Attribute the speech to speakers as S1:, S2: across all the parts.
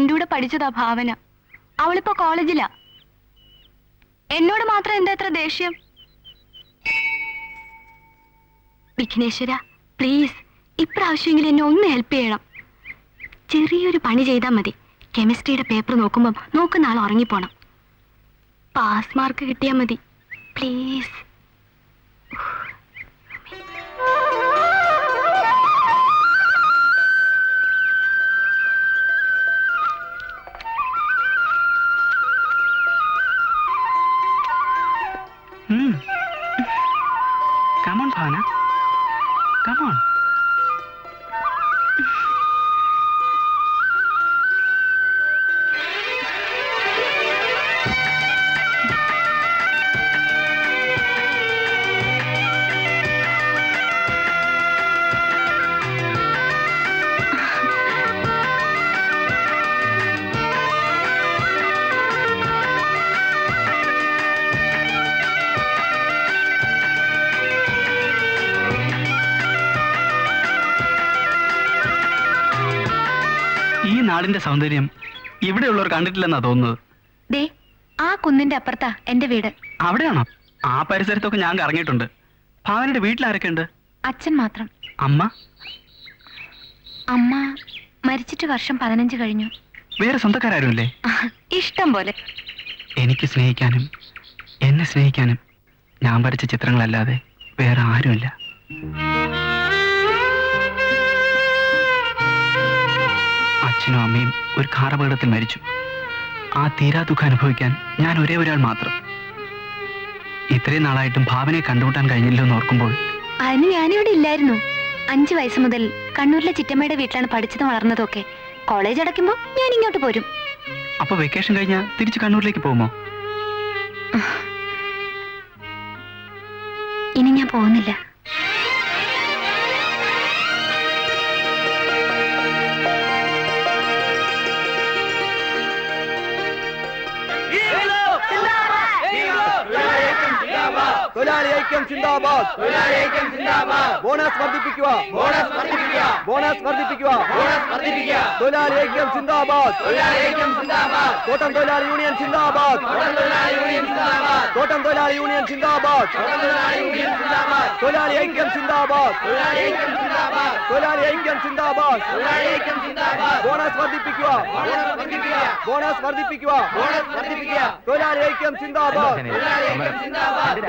S1: എന്റെ കൂടെ പഠിച്ചതാ ഭാവന. അവളിപ്പോ കോളേജിലാ. എന്നോട് മാത്രം എന്താ എത്ര ദേഷ്യം? വിഘ്നേശ്വര, പ്ലീസ് ഇപ്രാവശ്യമെങ്കിലും എന്നെ ഒന്ന് ഹെൽപ്പ് ചെയ്യണം. ചെറിയൊരു പണി ചെയ്താൽ മതി. കെമിസ്ട്രിയുടെ പേപ്പർ നോക്കുമ്പം നോക്കുന്ന ആൾ ഉറങ്ങിപ്പോണം. പാസ് മാർക്ക് കിട്ടിയാൽ മതി, please.
S2: Come on, Bhavana. Come on. ഈ നാടിന്റെ സൗന്ദര്യം ഇവിടെയുള്ളവർ കണ്ടിട്ടില്ലെന്നാ തോന്നുന്നത്.
S1: ദേ, ആ കുന്നിന്റെ അപ്പുറത്താ എന്റെ വീട്.
S2: അവിടെയാണോ? ആ പരിസരത്തൊക്കെ ഞാൻ കറങ്ങിയിട്ടുണ്ട്. ഭാവനയുടെ വീട്ടിലാരൊക്കെ ഉണ്ട്?
S1: അച്ഛൻ മാത്രം.
S2: അമ്മ?
S1: അമ്മ മരിച്ചിട്ട് വർഷം 15 കഴിഞ്ഞു.
S2: വേറെ സ്വന്തക്കാരുമില്ലേ?
S1: ഇഷ്ടം പോലെ.
S2: എനിക്ക് സ്നേഹിക്കാനും എന്നെ സ്നേഹിക്കാനും ഞാൻ വരച്ച ചിത്രങ്ങളല്ലാതെ വേറെ ആരുമില്ല. അച്ഛനും അമ്മയും ഒരു കാർ അപകടത്തിൽ മരിച്ചു. ആ തീരാ ദുഃഖം അനുഭവിക്കാൻ ഞാൻ ഒരേ ഒരാൾ മാത്രം. ഇത്രയും നാളായിട്ടും ഭാവനയെ കണ്ടുമുട്ടാൻ കഴിഞ്ഞില്ലോ എന്ന് ഓർക്കുമ്പോൾ.
S1: അതിന് ഞാനിവിടെ ഇല്ലായിരുന്നു. 5 വയസ്സ് മുതൽ കണ്ണൂരിലെ ചിറ്റമ്മയുടെ വീട്ടിലാണ് പഠിച്ചതും വളർന്നതൊക്കെ. കോളേജ് അടയ്ക്കുമ്പോൾ ഞാൻ ഇങ്ങോട്ട് പോരും.
S2: അപ്പൊ വെക്കേഷൻ കഴിഞ്ഞാൽ തിരിച്ച് കണ്ണൂരിലേക്ക് പോകുമോ?
S1: ഇനി ഞാൻ പോകുന്നില്ല.
S3: തൊഴിലാളി ഐക്യം സിന്ദാബാദ്. ബോണസ് വർദ്ധിപ്പിക്കുക. ബോണസ് വർദ്ധിപ്പിക്കുക. തൊഴിലാളി ഐക്യം സിന്ദാബാദ്. തോട്ടം തൊഴിലാളി യൂണിയൻ സിന്ദാബാദ്. തോട്ടം തൊഴിലാളി യൂണിയൻ സിന്ദാബാദ്. തൊഴിലാളി ഐക്യം സിന്ദാബാദ്. തൊഴിലാളി ഐക്യം സിന്ദാബാദ്. ബോണസ് വർദ്ധിപ്പിക്കുക. ബോണസ് വർദ്ധിപ്പിക്കുക. തൊഴിലാളി ഐക്യം സിന്ദാബാദ്.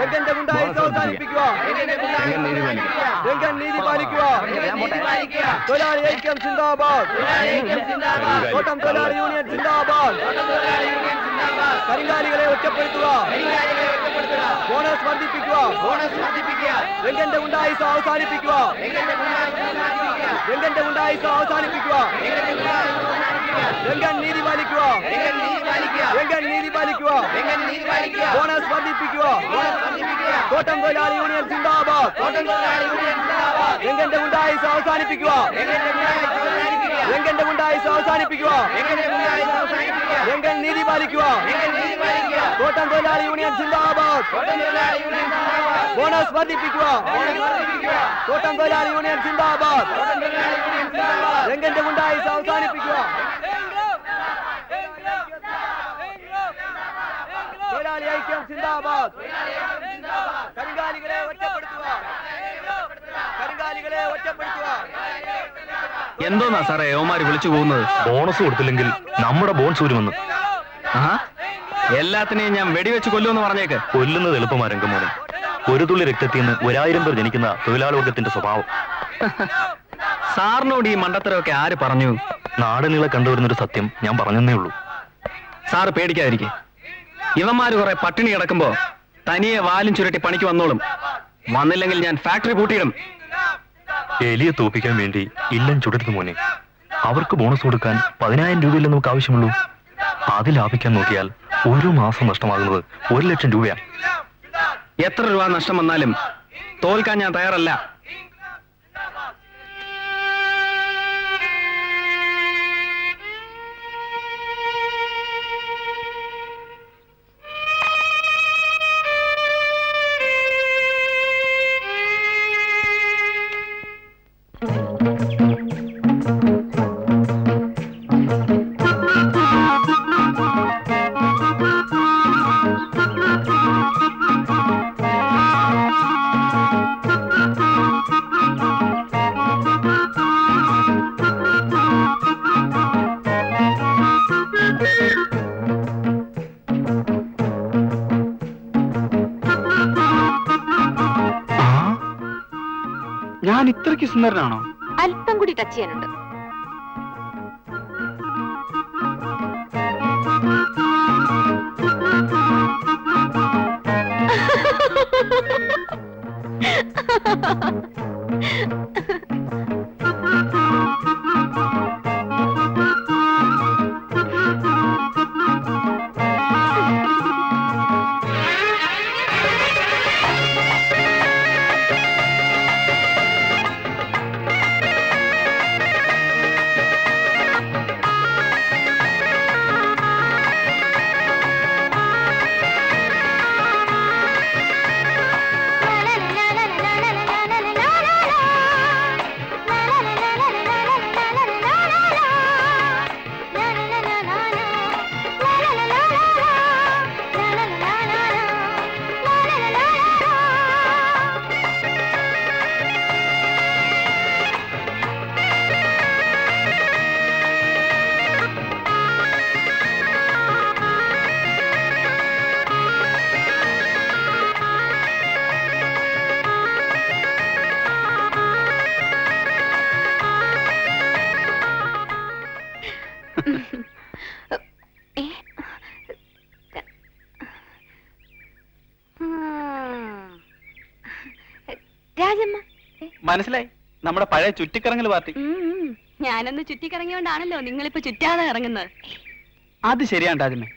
S3: രംഗന്റെ ഗുണ്ടായിസം അവസാനിപ്പിക്കുക. രംഗൻ നീതി പാലിക്കുക. തൊഴിലാളി ഐക്യം സിന്ദാബാദ്. തോട്ടം തൊഴിലാളി യൂണിയൻ സിന്ദാബാദ്. കരിങ്കാലികളെ ഒറ്റപ്പെടുത്തുക. ബോണസ് വർദ്ധിപ്പിക്കുക. രംഗന്റെ ഗുണ്ടായിസം അവസാനിപ്പിക്കുക. രംഗന്റെ ഗുണ്ടായിസം അവസാനിപ്പിക്കുക. രംഗൻ നീതി പാലിക്കുക. രംഗൻ നീതി പാലിക്കുക. ബോണസ് വർദ്ധിപ്പിക്കുക. തോട്ടം തൊഴിലാളി യൂണിയൻ സിന്ദാബാദ്. രംഗന്റെ ഗുണ്ടായിസം അവസാനിപ്പിക്കുക. രംഗന്റെ ഗുണ്ടായിസം അവസാനിപ്പിക്കുക. രംഗൻ നീതി പാലിക്കുക. തോട്ടം തൊഴിലാളി യൂണിയൻ സിന്ദാബാദ്. ബോണസ് വർദ്ധിപ്പിക്കുക. തോട്ടം തൊഴിലാളി യൂണിയൻ സിന്ദാബാദ്. രംഗന്റെ ഗുണ്ടായിസം അവസാനിപ്പിക്കുക. തൊഴിലാളി ഐക്യം സിന്ദാബാദ്. കരിങ്കാലികളെ ഒറ്റപ്പെടുത്തുക. കരിങ്കാലികളെ ഒറ്റപ്പെടുത്തുക.
S2: എന്തോന്നാ സാറേ യോമാര് വിളിച്ചു പോകുന്നത്?
S4: ബോണസ് കൊടുത്തില്ലെങ്കിൽ നമ്മുടെ ബോൺസ് വരുമെന്ന്.
S2: എല്ലാത്തിനെയും ഞാൻ വെടിവെച്ച് കൊല്ലുമെന്ന് പറഞ്ഞേക്ക്.
S4: കൊല്ലുന്നത് എളുപ്പമാ രംഗമോനെ. ഒരു തുള്ളി രക്തത്തിൽ നിന്ന് 1000 പേർ ജനിക്കുന്ന തൊഴിലാളി വർഗത്തിന്റെ സ്വഭാവം.
S2: സാറിനോട് ഈ മണ്ടത്തരമൊക്കെ ആര് പറഞ്ഞു?
S4: നാടിനീളെ കണ്ടുവരുന്നൊരു സത്യം ഞാൻ പറഞ്ഞെന്നേ ഉള്ളൂ.
S2: സാറ് പേടിക്കാതിരിക്കെ. ഇവന്മാര് കുറെ പട്ടിണി കിടക്കുമ്പോ തനിയെ വാലും ചുരുട്ടി പണിക്ക് വന്നോളും. വന്നില്ലെങ്കിൽ ഞാൻ ഫാക്ടറി പൂട്ടിയിടും.
S4: എലിയെ തോപ്പിക്കാൻ വേണ്ടി ഇല്ലം ചുടരുത് മോനെ. അവർക്ക് ബോണസ് കൊടുക്കാൻ 10,000 രൂപയല്ലേ നമുക്ക് ആവശ്യമുള്ളൂ. അത് ലാഭിക്കാൻ നോക്കിയാൽ ഓരോ മാസം നഷ്ടമാകുന്നത് 1 ലക്ഷം രൂപയാണ്.
S2: എത്ര രൂപ നഷ്ടം വന്നാലും തോൽക്കാൻ ഞാൻ തയ്യാറല്ല. ഞാൻ ഇത്രയ്ക്ക് സുന്ദരനാണോ?
S1: അല്പം കൂടി ടച്ച് ചെയ്യാനുണ്ട്. രാജമ്മ,
S2: മനസ്സിലായി, നമ്മുടെ പഴയ ചുറ്റിക്കറങ്ങൽ പാർട്ടി.
S1: ഞാനൊന്ന് ചുറ്റിക്കറങ്ങിയോണ്ടാണല്ലോ നിങ്ങളിപ്പോ ചുറ്റാതെ ഇറങ്ങുന്നത്.
S2: അത് ശരിയാണ് രാജമ്മേ.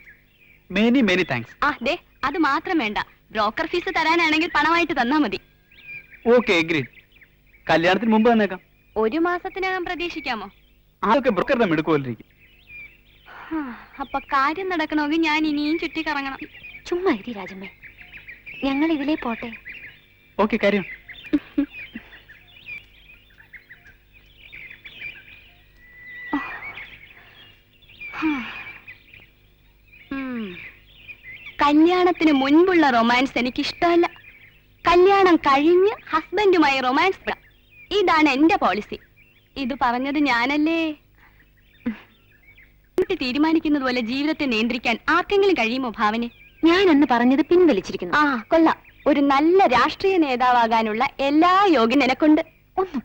S2: Many many thanks.
S1: ആ ദേ, അത് മാത്രം വേണ്ട, ബ്രോക്കർ ഫീസ് തരാനാണെങ്കിൽ പണമായിട്ട് തന്നാ മതി.
S2: Okay, agreed. കല്യാണത്തിന് മുമ്പ് തന്നേക്കാം.
S1: 1 മാസത്തിനകം പ്രതീക്ഷിക്കാമോ?
S2: അതൊക്കെ ബ്രോക്കറുടെ മിടുക്കുപോലിരിക്കും.
S1: അപ്പൊ കാര്യം നടക്കണമെങ്കിൽ ഞാൻ ഇനിയും ചുറ്റിക്കറങ്ങണം. ചുമ്മാ ഇരി രാജമ്മേ, ഞങ്ങൾ ഇതിലേ പോട്ടെ.
S2: ഓക്കെ, കാര്യം.
S1: കല്യാണത്തിന് മുൻപുള്ള റൊമാൻസ് എനിക്കിഷ്ടമല്ല. കല്യാണം കഴിഞ്ഞ് ഹസ്ബൻഡുമായി റൊമാൻസ് ഇടാം. ഇതാണ് എന്റെ പോളിസി. ഇത് പറഞ്ഞത് ഞാനല്ലേ. തീരുമാനിക്കുന്നത് പോലെ ജീവിതത്തെ നിയന്ത്രിക്കാൻ ആർക്കെങ്കിലും കഴിയുമോ ഭാവനെ? ഞാൻ അന്ന് പറഞ്ഞത് പിൻവലിച്ചിരിക്കുന്നു. ആ കൊള്ളാം, ഒരു നല്ല രാഷ്ട്രീയ നേതാവാകാനുള്ള എല്ലാ യോഗ്യം നിനക്കുണ്ട്. ഒന്ന്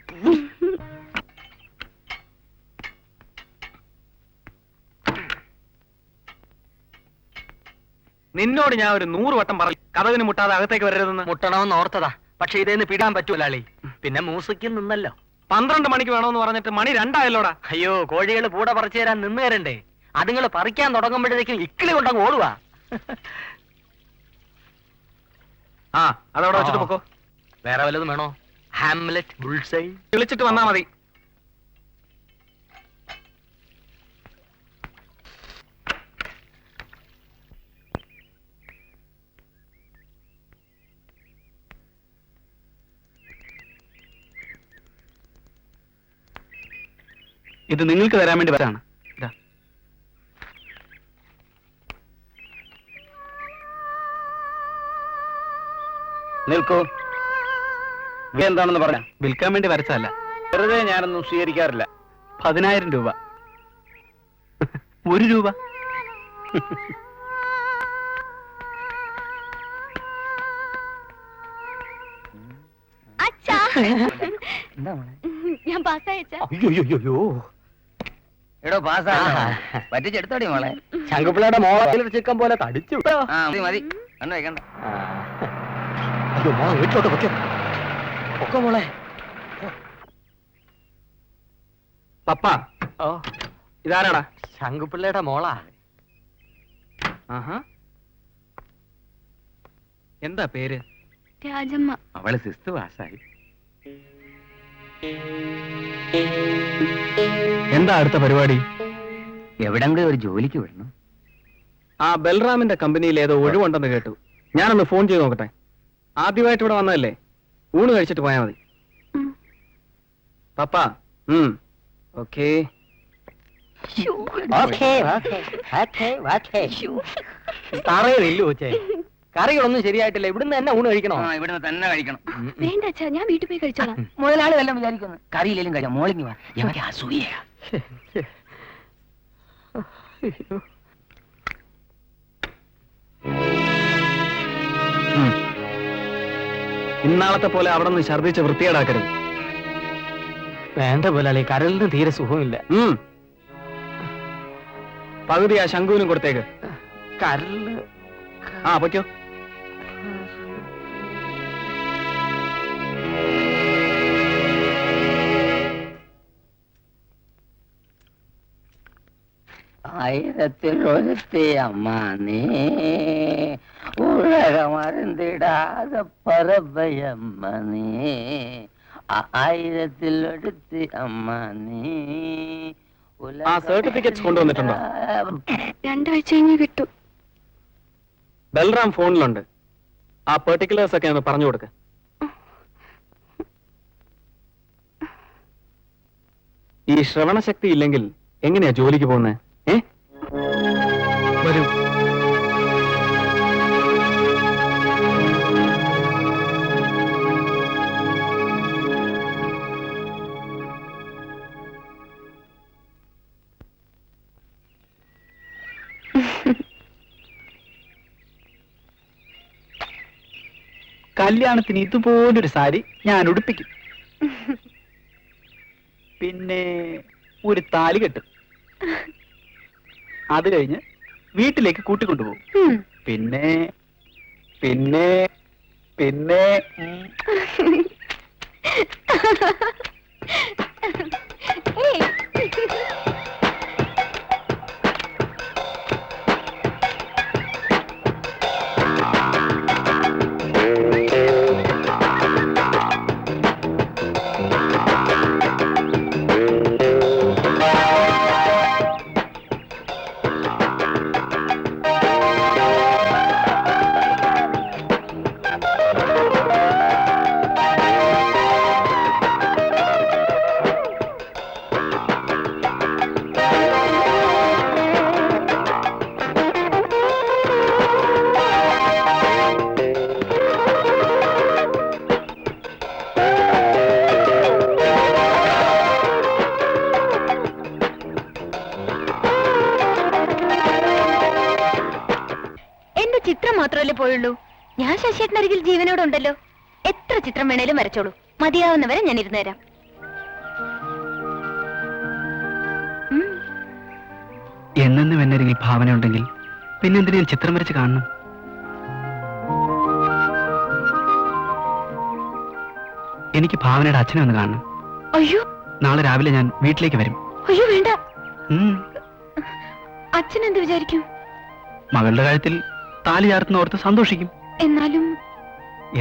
S5: നിന്നോട് ഞാൻ ഒരു 100 വട്ടം പറഞ്ഞു കഥവിന് മുട്ടാതെ അകത്തേക്ക് വരരുതെന്ന്.
S3: മുട്ടണമെന്ന് ഓർത്തതാ, പക്ഷെ ഇതേന്ന് പിടാൻ പറ്റൂലാളി. പിന്നെ മ്യൂസിക്കിൽ നിന്നല്ലോ.
S5: 12 മണിക്ക് വേണമെന്ന് പറഞ്ഞിട്ട് മണി 2 ആയല്ലോടാ.
S3: അയ്യോ, കോഴികൾ കൂടെ പറിച്ചു തരാൻ നിന്ന് തരണ്ടേ? അതുങ്ങൾ പറിക്കാൻ തുടങ്ങുമ്പോഴത്തേക്കും ഇക്കിളി കൊണ്ടങ്ങ് ഓടുവാ.
S5: ആ, അതവിടെ വെച്ചിട്ട് പൊക്കോ.
S3: വേറെ വല്ലതും വേണോ? ഹാംലെറ്റ്, ബുൾസൈ
S5: വിളിച്ചിട്ട് വന്നാ മതി.
S2: ഇത് നിങ്ങൾക്ക് തരാൻ വേണ്ടി വരാണ്.
S5: നിൽക്കൂ. എന്താണെന്ന് പറഞ്ഞ
S2: വിൽക്കാൻ വേണ്ടി വരച്ചതല്ല,
S5: വെറുതെ ഞാനൊന്നും സ്വീകരിക്കാറില്ല.
S2: 10,000 രൂപ. 1 രൂപ.
S1: അച്ഛാ,
S3: എന്താ മോളെ?
S1: ഞാൻ പാസ്സായച്ചാ.
S3: അയ്യോ, എടോ പാസ്സാ പറ്റിച്ചെടുത്തോടി മോളെ. ശങ്കുപിള്ളയുടെ മോളെ ചിക്കൻ പോലെ തടിച്ചു. മതി മതി, കണ്ണു വെക്കണ്ട. അയ്യോ മോളെ, വീട്ടിലോട്ട് വെക്കോ ഒക്കെ മോളെ.
S5: പപ്പ, ഇതാരാടാ?
S3: ശങ്കുപിള്ളയുടെ മോളാ.
S5: ആഹാ, എന്താ പേര്?
S1: രാജമ്മ.
S3: അവള് 6th പാസ്സായി.
S2: എന്താ അടുത്ത പരിപാടി?
S3: എവിടെങ്കിലും ഒരു ജോലിക്ക് വിടണം.
S5: ആ ബൽറാമിന്റെ കമ്പനിയിൽ ഏതോ ഒഴിവുണ്ടെന്ന് കേട്ടു. ഞാനൊന്ന് ഫോൺ ചെയ്ത് നോക്കട്ടെ. ആദ്യമായിട്ട് ഇവിടെ വന്നതല്ലേ, ഊണ് കഴിച്ചിട്ട് പോയാൽ മതി. പപ്പ. ഓക്കേ.
S3: തറയില്ലു കൊച്ചേ, കറികളൊന്നും ശരിയായിട്ടില്ല. ഇവിടുന്ന് തന്നെ ഊണ് കഴിക്കണോ? ഇവിടുന്ന് തന്നെ കഴിക്കണം.
S1: വേണ്ട അച്ഛാ, ഞാൻ വീട്ടിൽ പോയി കഴിച്ചോളാം.
S3: മുതലാളി വല്ലതും വിചാരിക്കുന്നു. കറിയില്ലെങ്കിലും കഴിയാം. മോളിങ് വാ, എനിക്ക് അസൂയ.
S5: ഇന്നാളത്തെ പോലെ അവിടെ നിന്ന് ഛർദ്ദിച്ച് വൃത്തികേടാക്കരുത്.
S3: വേണ്ട മുതലാളി, കരളിന് തീരെ സുഖമില്ല.
S5: പകുതി ആ ശംഖുവിനും കൊടുത്തേക്ക്.
S3: കരളിന്
S5: ആ പൊയ്ക്കോ.
S3: ആയിരത്തിൽ ഒരുത്തി അമ്മ നീ, ഉലകമറിന്തിടാതെ പറബയമ്മ നീ, ആയിരത്തിൽ ഒരുത്തി അമ്മ നീ.
S5: ആ സർട്ടിഫിക്കറ്റ്സ് കൊണ്ടുവന്നിട്ടുണ്ടോ?
S1: 2 ആഴ്ച കഴിഞ്ഞ് കിട്ടും.
S5: ബൽറാം ഫോണിലുണ്ട്. ആ പെർട്ടിക്കുലേഴ്സ് ഒക്കെ ഒന്ന് പറഞ്ഞു കൊടുക്ക. ഈ ശ്രവണശക്തി ഇല്ലെങ്കിൽ എങ്ങനെയാ ജോലിക്ക് പോകുന്നത്? വരൂ.
S2: കല്യാണത്തിന് ഇതുപോലൊരു സാരി ഞാൻ ഉടുപ്പിക്കും. പിന്നെ ഒരു താലി കെട്ടും. അത് കഴിഞ്ഞ് വീട്ടിലേക്ക് കൂട്ടിക്കൊണ്ടുപോകും. പിന്നെ പിന്നെ പിന്നെ
S1: ചിത്രം മാത്രമല്ലേ പോയുള്ളൂ. ഞാൻ ശശിയേട്ടനരികിൽ ജീവനോടുണ്ടല്ലോ. എത്ര ചിത്രം വേണേലും വരച്ചോളൂ. മതിയാവുന്നവരെ ഞാൻ ഇരുന്നു തരാം.
S2: എന്നെന്നും എന്നരികിൽ ഭാവന ഉണ്ടെങ്കിൽ പിന്നെന്തിനു ഞാൻ ചിത്രം വരച്ച് കാണണം? എനിക്ക് ഭാവനയുടെ അച്ഛനെ ഒന്ന് കാണണം.
S1: അയ്യോ,
S2: നാളെ രാവിലെ ഞാൻ വീട്ടിലേക്ക് വരും.
S1: അയ്യോ വേണ്ട. അച്ഛൻ എന്ത് വിചാരിക്കും?
S2: മകളുടെ കാര്യത്തിൽ താലി ചാർത്തുന്ന ഓർത്ത് സന്തോഷിക്കും.
S1: എന്നാലും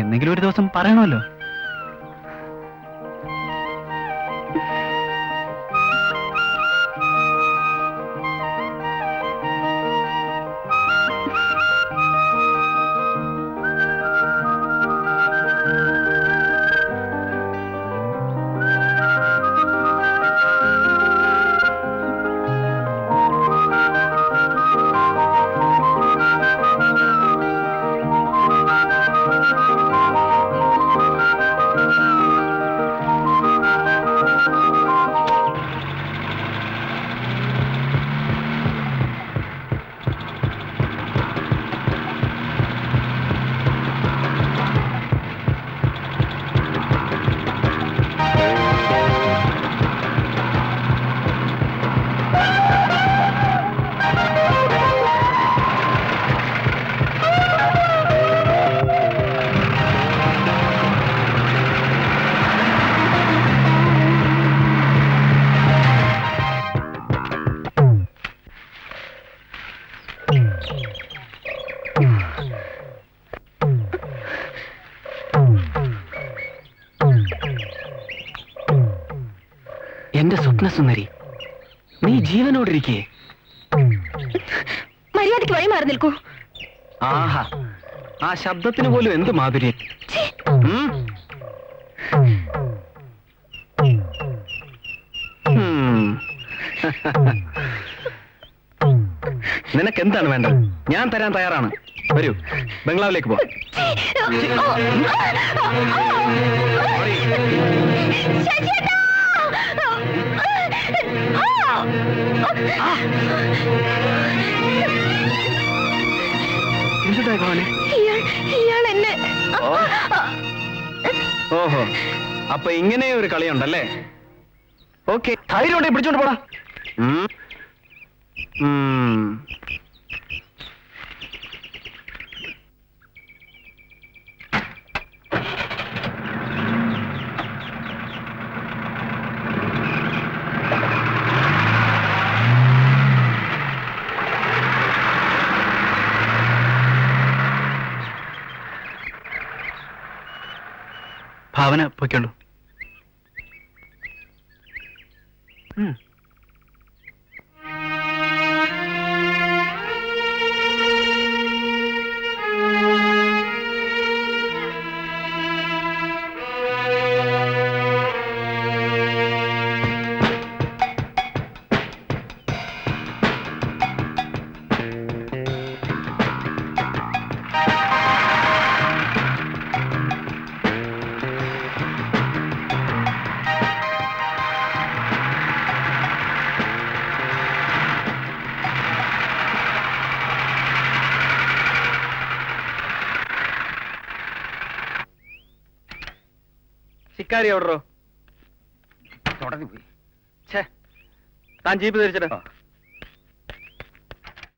S2: എന്തെങ്കിലും ഒരു ദിവസം പറയണമല്ലോ.
S5: എന്റെ സ്വപ്നസുന്ദരി, നീ ജീവനോടിരിക്കേ.
S1: മര്യാദയ്ക്ക് വഴി മാറി നിൽക്കൂ.
S5: ആഹാ, ആ ശബ്ദത്തിന് പോലും എന്ത് മാധുര്യം. നിനക്കെന്താണ് വേണ്ടത്? ഞാൻ തരാൻ തയ്യാറാണ്. വരൂ, ബംഗ്ലാവിലേക്ക് പോ. എന്താ ഭവനെ?
S1: ഇയാൾ എന്നെ
S5: ഓഹോ, അപ്പൊ ഇങ്ങനെ ഒരു കളിയുണ്ടല്ലേ? ഓക്കെ, ധൈര്യം ഉണ്ടെങ്കിൽ പിടിച്ചോണ്ട് പോടാ.
S2: ഭാവന പൊയ്ക്കോളൂ.
S5: ശിക്കാരി എവിടോ?
S3: തുടങ്ങി പോയി.
S5: താൻ ജീപ്പ് തിരിച്ചിട്ട്